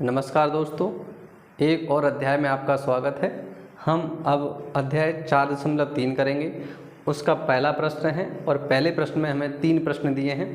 नमस्कार दोस्तों, एक और अध्याय में आपका स्वागत है। हम अब अध्याय 4.3 करेंगे। उसका पहला प्रश्न है और पहले प्रश्न में हमें 3 प्रश्न दिए हैं।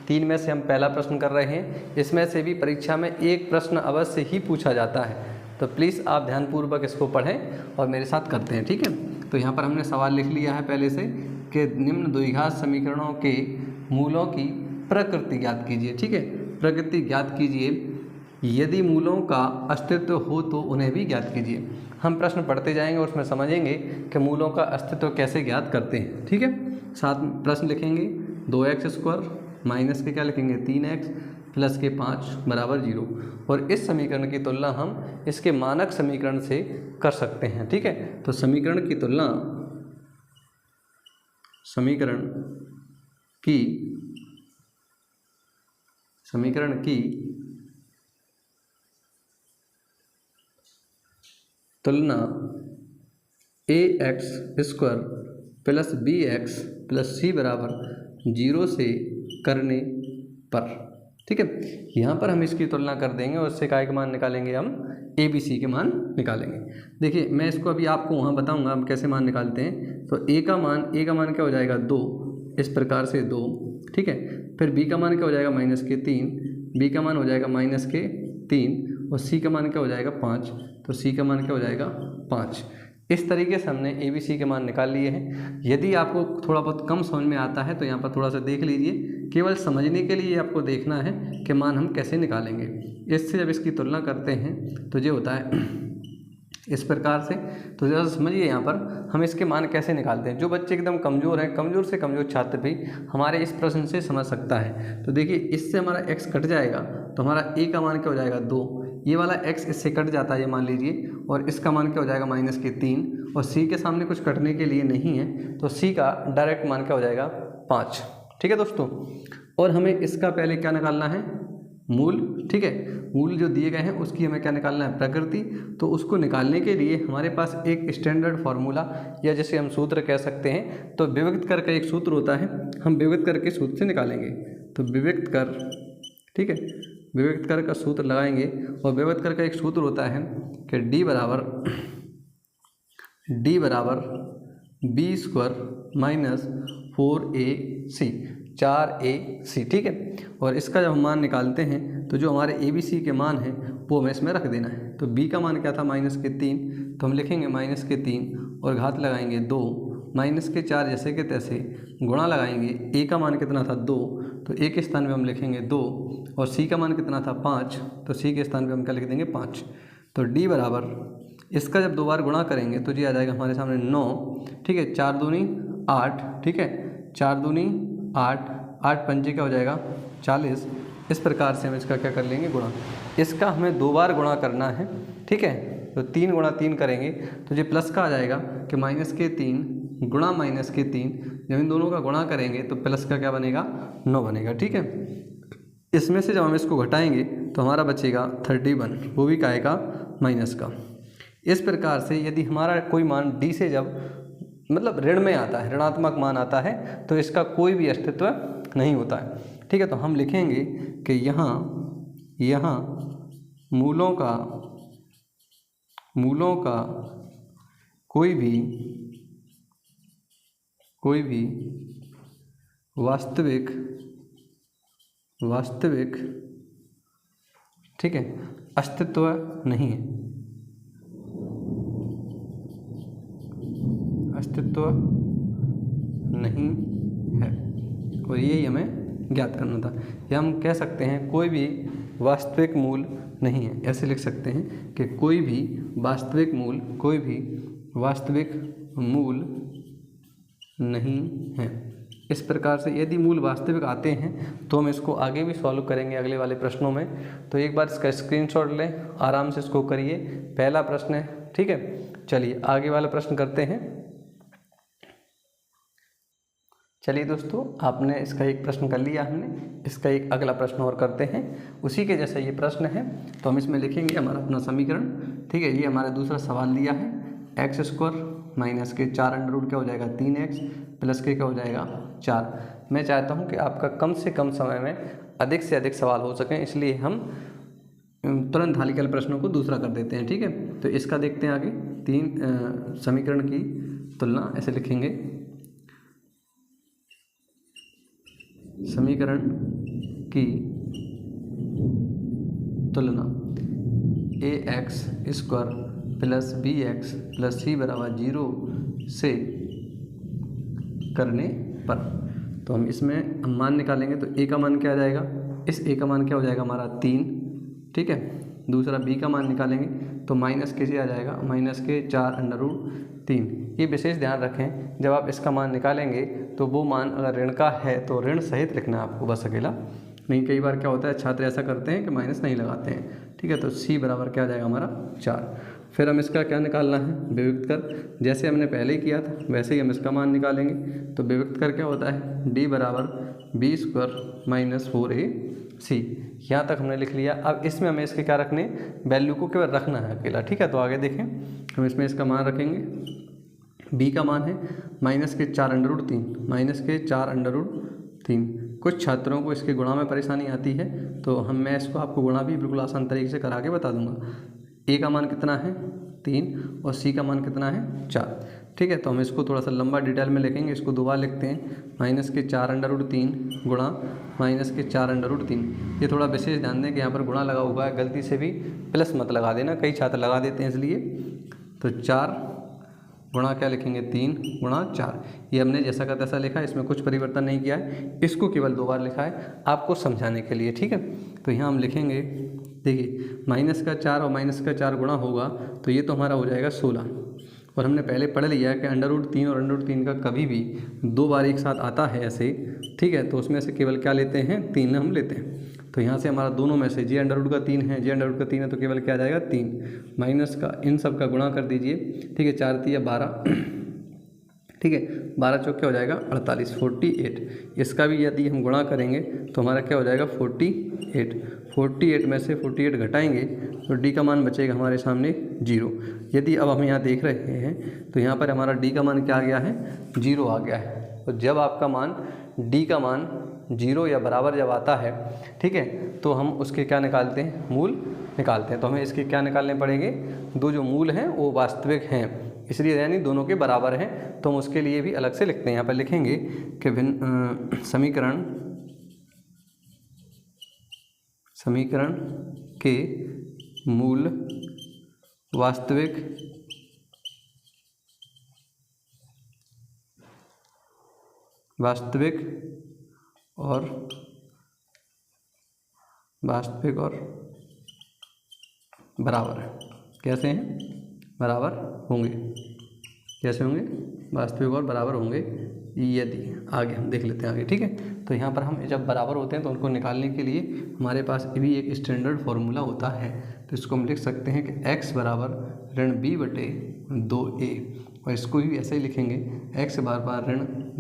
3 में से हम पहला प्रश्न कर रहे हैं। इसमें से भी परीक्षा में एक प्रश्न अवश्य ही पूछा जाता है, तो प्लीज़ आप ध्यानपूर्वक इसको पढ़ें और मेरे साथ करते हैं, ठीक है। तो यहाँ पर हमने सवाल लिख लिया है पहले से कि निम्न द्विघात समीकरणों के मूलों की प्रकृति ज्ञात कीजिए, ठीक है। प्रकृति ज्ञात कीजिए, यदि मूलों का अस्तित्व हो तो उन्हें भी ज्ञात कीजिए। हम प्रश्न पढ़ते जाएंगे और उसमें समझेंगे कि मूलों का अस्तित्व कैसे ज्ञात करते हैं, ठीक है। साथ में प्रश्न लिखेंगे 2x² माइनस के क्या लिखेंगे 3x प्लस के 5 बराबर 0। और इस समीकरण की तुलना हम इसके मानक समीकरण से कर सकते हैं, ठीक है। तो समीकरण की तुलना समीकरण की तुलना ax² plus bx plus c बराबर 0 से करने पर, ठीक है। यहाँ पर हम इसकी तुलना कर देंगे और इससे काय के मान निकालेंगे, हम a b c के मान निकालेंगे। देखिए मैं इसको अभी आपको वहाँ बताऊँगा हम कैसे मान निकालते हैं। तो a का मान क्या हो जाएगा 2, इस प्रकार से 2, ठीक है। फिर b का मान क्या हो जाएगा -3, b का मान हो जाएगा -3 और c का मान क्या हो जाएगा 5, तो c का मान क्या हो जाएगा 5। इस तरीके से हमने a b c के मान निकाल लिए हैं। यदि आपको थोड़ा बहुत कम समझ में आता है तो यहाँ पर थोड़ा सा देख लीजिए, केवल समझने के लिए आपको देखना है कि मान हम कैसे निकालेंगे। इससे जब इसकी तुलना करते हैं तो ये होता है इस प्रकार से। तो ज़रा समझिए यहाँ पर हम इसके मान कैसे निकालते हैं। जो बच्चे एकदम कमज़ोर हैं, कमज़ोर से कमज़ोर छात्र भी हमारे इस प्रश्न से समझ सकता है। तो देखिए इससे हमारा x कट जाएगा तो हमारा a का मान क्या हो जाएगा 2, ये वाला x इससे कट जाता है ये मान लीजिए, और इसका मान क्या हो जाएगा -3 और c के सामने कुछ कटने के लिए नहीं है तो c का डायरेक्ट मान क्या हो जाएगा 5, ठीक है दोस्तों। और हमें इसका पहले क्या निकालना है, मूल, ठीक है। मूल जो दिए गए हैं उसकी हमें क्या निकालना है, प्रकृति। तो उसको निकालने के लिए हमारे पास एक स्टैंडर्ड फार्मूला या जैसे हम सूत्र कह सकते हैं, तो विभक्त कर का एक सूत्र होता है, हम विभक्त कर के सूत्र से निकालेंगे। तो विभक्त कर, ठीक है, विभक्त कर का सूत्र लगाएंगे और विभक्त कर का एक सूत्र होता है कि d बराबर b² माइनस 4ac 4ac, ठीक है। और इसका जब हम मान निकालते हैं तो जो हमारे a b c के मान हैं वो हमें इसमें रख देना है। तो b का मान क्या था -3, तो हम लिखेंगे -3 और घात लगाएंगे 2 -4 जैसे के तैसे गुणा लगाएंगे। a का मान कितना था 2, तो a के स्थान पे हम लिखेंगे 2 और c का मान कितना था 5, तो c के स्थान पे हम क्या लिख देंगे 5। तो d बराबर इसका जब 2 बार गुणा करेंगे तो ये आ जाएगा हमारे सामने 9, ठीक है। 4 दूनी 8, ठीक है, 4 दूनी 8, 8 पंजे क्या हो जाएगा 40। इस प्रकार से हम इसका क्या कर लेंगे गुणा। इसका हमें 2 बार गुणा करना है, ठीक है। तो 3 गुणा 3 करेंगे तो ये प्लस का आ जाएगा कि -3 गुणा -3, जब इन दोनों का गुणा करेंगे तो प्लस का क्या बनेगा 9 बनेगा, ठीक है। इसमें से जब हम इसको घटाएंगे तो हमारा बचेगा 31, वो भी क्या आएगा माइनस का। इस प्रकार से यदि हमारा कोई मान d से जब मतलब ऋण में आता है, ऋणात्मक मान आता है, तो इसका कोई भी अस्तित्व नहीं होता है, ठीक है। तो हम लिखेंगे कि यहाँ मूलों का कोई भी वास्तविक, ठीक है, अस्तित्व नहीं है, अस्तित्व नहीं है। और यही हमें ज्ञात करना था। या हम कह सकते हैं कोई भी वास्तविक मूल नहीं है, ऐसे लिख सकते हैं कि कोई भी वास्तविक मूल नहीं है। इस प्रकार से यदि मूल वास्तविक आते हैं तो हम इसको आगे भी सॉल्व करेंगे अगले वाले प्रश्नों में। तो एक बार इसका स्क्रीनशॉट लें, आराम से इसको करिए। पहला प्रश्न है, ठीक है। चलिए आगे वाला प्रश्न करते हैं। चलिए दोस्तों, आपने इसका एक प्रश्न कर लिया, हमने इसका एक अगला प्रश्न और करते हैं। उसी के जैसा ये प्रश्न है तो हम इसमें लिखेंगे हमारा अपना समीकरण, ठीक है। ये हमारा दूसरा सवाल दिया है, x² माइनस के 4 अंडर रूट क्या हो जाएगा 3x प्लस के क्या हो जाएगा 4। मैं चाहता हूँ कि आपका कम से कम समय में अधिक से अधिक सवाल हो सकें, इसलिए हम तुरंत हाल के प्रश्नों को दूसरा कर देते हैं। ठीक है, तो इसका देखते हैं आगे। तीन समीकरण की तुलना ऐसे लिखेंगे, समीकरण की तुलना A X square plus B X plus C बराबर 0 से करने पर। तो हम इसमें मान निकालेंगे, तो ए का मान क्या आ जाएगा, इस ए का मान क्या हो जाएगा हमारा 3। ठीक है, दूसरा बी का मान निकालेंगे तो माइनस के से आ जाएगा -4√3। ये विशेष ध्यान रखें, जब आप इसका मान निकालेंगे तो वो मान अगर ऋण का है तो ऋण सहित लिखना है आपको बस अकेला, नहीं कई बार क्या होता है छात्र ऐसा करते हैं कि माइनस नहीं लगाते हैं। ठीक है, तो सी बराबर क्या आ जाएगा हमारा 4। फिर हम इसका क्या निकालना है, विभक्त कर, जैसे हमने पहले ही किया था वैसे ही हम इसका मान निकालेंगे। तो विभक्त कर क्या होता है, डी बराबर बी स्क्वायर माइनस 4ac। यहाँ तक हमने लिख लिया। अब इसमें हमें इसके क्या रखने, वैल्यू को केवल रखना है अकेला। ठीक है, तो आगे देखें, हम इसमें इसका मान रखेंगे। बी का मान है -4√3 कुछ छात्रों को इसके गुणा में परेशानी आती है, तो मैं इसको आपको गुणा भी बिल्कुल आसान तरीके से करा के बता दूंगा। ए का मान कितना है 3 और सी का मान कितना है 4। ठीक है, तो हम इसको थोड़ा सा लंबा डिटेल में लिखेंगे, इसको दो बार लिखते हैं, -4√3 गुणा -4√3। ये थोड़ा विशेष ध्यान दें कि यहाँ पर गुणा लगा हुआ है, गलती से भी प्लस मत लगा देना, कई छात्र लगा देते हैं इसलिए। तो 4 गुणा क्या लिखेंगे 3 गुणा 4। ये हमने जैसा का तैसा लिखा है, इसमें कुछ परिवर्तन नहीं किया है, इसको केवल दो बार लिखा है आपको समझाने के लिए। ठीक है, तो यहाँ हम लिखेंगे, देखिए -4 और -4 गुणा होगा तो ये तो हमारा हो जाएगा 16। और हमने पहले पढ़ लिया कि √3 और √3 का कभी भी दो बार एक साथ आता है ऐसे। ठीक है, तो उसमें से केवल क्या लेते हैं, 3 हम लेते हैं। तो यहाँ से हमारा दोनों में से जे √ का 3 है, जे √ का 3 है, तो केवल क्या आ जाएगा 3 माइनस का इन सब का गुणा कर दीजिए। ठीक है, 4 3 12। ठीक है, 12 चौक क्या हो जाएगा 48 48। इसका भी यदि हम गुणा करेंगे तो हमारा क्या हो जाएगा 48 में से 48 घटाएंगे तो डी का मान बचेगा हमारे सामने 0। यदि अब हम यहाँ देख रहे हैं तो यहाँ पर हमारा डी का मान क्या आ गया है 0 आ गया है। और जब आपका मान डी का मान 0 या बराबर जब आता है, ठीक है, तो हम उसके क्या निकालते हैं, मूल निकालते हैं। तो हमें इसके क्या निकालने पड़ेंगे, दो जो मूल हैं वो वास्तविक हैं, इसलिए यानी दोनों के बराबर हैं, तो हम उसके लिए भी अलग से लिखते हैं। यहाँ पर लिखेंगे कि समीकरण के मूल वास्तविक और बराबर है। कैसे हैं, बराबर होंगे। कैसे होंगे, वास्तविक और बराबर होंगे यदि, आगे हम देख लेते हैं आगे। ठीक है, तो यहाँ पर हम जब बराबर होते हैं तो उनको निकालने के लिए हमारे पास भी एक स्टैंडर्ड फार्मूला होता है। तो इसको हम लिख सकते हैं कि x बराबर (b/2a) और इसको भी ऐसे ही लिखेंगे x बराबर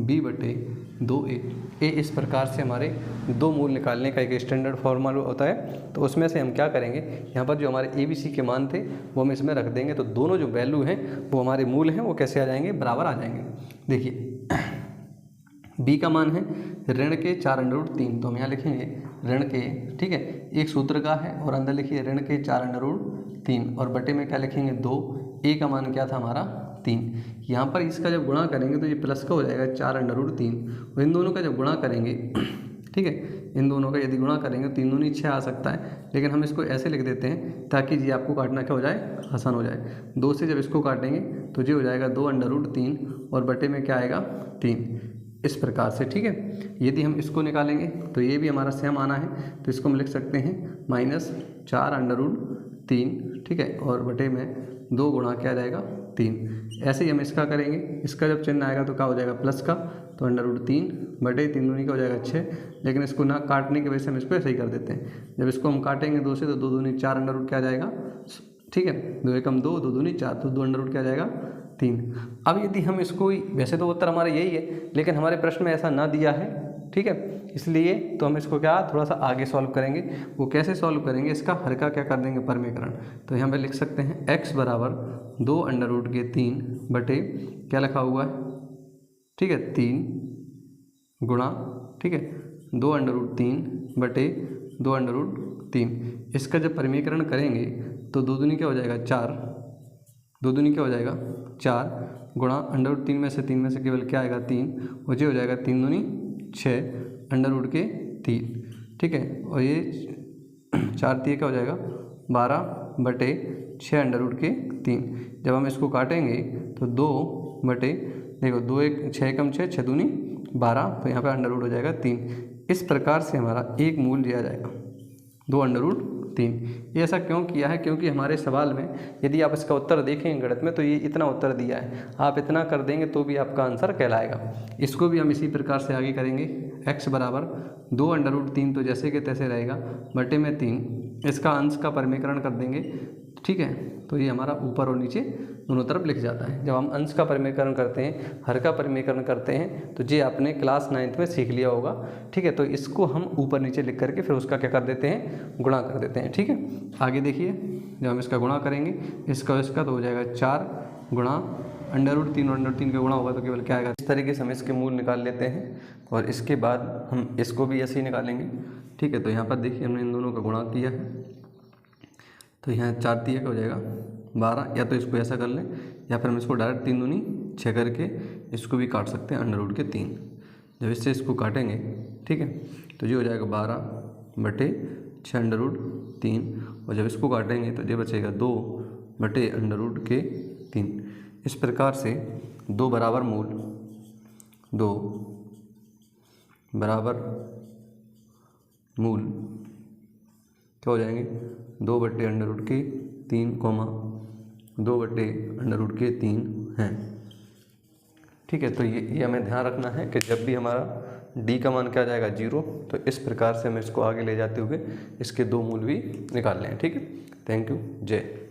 (b/2a). इस प्रकार से हमारे दो मूल निकालने का एक स्टैंडर्ड फार्मूला होता है। तो उसमें से हम क्या करेंगे, यहाँ पर जो हमारे ABC के मान थे वो हम इसमें रख देंगे, तो दोनों जो वैल्यू हैं वो हमारे मूल हैं वो कैसे आ जाएंगे, बराबर आ जाएंगे। देखिए B का मान है ऋण के 4√3, तो हम यहाँ लिखेंगे ऋण के, ठीक है, एक सूत्र का है और अंदर लिखिए ऋण के 4√3 और बटे में क्या लिखेंगे 2। A का मान क्या था हमारा 3। यहाँ पर इसका जब गुणा करेंगे तो ये प्लस का हो जाएगा 4√3 और इन दोनों का जब गुणा करेंगे, ठीक है, इन दोनों का यदि गुणा करेंगे तो 3 दूनी 6 आ सकता है, लेकिन हम इसको ऐसे लिख देते हैं ताकि जी आपको काटना क्या हो जाए, आसान हो जाए। 2 से जब इसको काटेंगे तो ये हो जाएगा 2√3 और बटे में क्या आएगा 3, इस प्रकार से। ठीक है, यदि हम इसको निकालेंगे तो ये भी हमारा सेम आना है, तो इसको हम लिख सकते हैं -4√3, ठीक है, और बटे में 2 गुणा क्या जाएगा 3। ऐसे ही हम इसका करेंगे, इसका जब चिन्ह आएगा तो क्या हो जाएगा प्लस का, तो √3 बटे 3 दूनी का हो जाएगा 6, लेकिन इसको ना काटने की वजह से हम इसको ऐसे ही कर देते हैं। जब इसको हम काटेंगे 2 से तो 2 दूनी 4 क्या जाएगा, ठीक है, 2 एकम 2, 2 दूनी 4, तो 2 क्या जाएगा 3। अब यदि हम इसको, वैसे तो उत्तर हमारा यही है लेकिन हमारे प्रश्न में ऐसा ना दिया है, ठीक है, इसलिए तो हम इसको क्या थोड़ा सा आगे सॉल्व करेंगे। वो कैसे सॉल्व करेंगे, इसका हर का क्या कर देंगे परमीकरण। तो यहाँ पे लिख सकते हैं x बराबर 2√3 बटे क्या लिखा हुआ है, ठीक है, 3 गुणा, ठीक है, 2√3 बटे 2√3। इसका जब परिमीकरण करेंगे तो 2 दूनी क्या हो जाएगा 4, 2 दूनी क्या हो जाएगा 4 गुणा √3 में से 3 में से केवल क्या आएगा 3, और ये हो जाएगा 3 दूनी 6 √3। ठीक है, और ये 4 3 क्या हो जाएगा 12/6 √3। जब हम इसको काटेंगे तो 2 देखो 2 1 6 कम 6 6 दूनी 12, तो यहाँ पे √ हो जाएगा 3। इस प्रकार से हमारा एक मूल दिया जाएगा 2√3। ये ऐसा क्यों किया है, क्योंकि हमारे सवाल में यदि आप इसका उत्तर देखेंगे गणित में तो ये इतना उत्तर दिया है, आप इतना कर देंगे तो भी आपका आंसर कहलाएगा। इसको भी हम इसी प्रकार से आगे करेंगे। x बराबर 2√3 तो जैसे कि तैसे रहेगा बटे में 3, इसका अंश का परिमीकरण कर देंगे। ठीक है, तो ये हमारा ऊपर और नीचे दोनों तरफ लिख जाता है। जब हम अंश का परिमीकरण करते हैं, हर का परिमीकरण करते हैं, तो ये आपने क्लास 9th में सीख लिया होगा। ठीक है, तो इसको हम ऊपर नीचे लिख करके फिर उसका क्या कर देते हैं, गुणा कर देते हैं। ठीक है, आगे देखिए, जब हम इसका गुणा करेंगे इसका तो हो जाएगा 4 गुणा √3 और √3 का गुणा होगा तो केवल क्या आएगा। इस तरीके से हम इसके मूल निकाल लेते हैं और इसके बाद हम इसको भी ऐसे ही निकालेंगे। ठीक है, तो यहाँ पर देखिए हमने इन दोनों का गुणा किया है, तो यहाँ 4 3 हो जाएगा 12, या तो इसको ऐसा कर लें या फिर हम इसको डायरेक्ट 3 दूनी 6 करके इसको भी काट सकते हैं √3। जब इससे इसको काटेंगे, ठीक है, तो ये हो जाएगा 12/6 √3, और जब इसको काटेंगे तो ये बचेगा 2/√3। इस प्रकार से 2 बराबर मूल क्या हो जाएंगे 2/√3, 2/√3 हैं। ठीक है, तो ये हमें ध्यान रखना है कि जब भी हमारा d का मान क्या आ जाएगा 0, तो इस प्रकार से हमें इसको आगे ले जाते हुए इसके 2 मूल भी निकाल लें। ठीक है, थैंक यू, जय।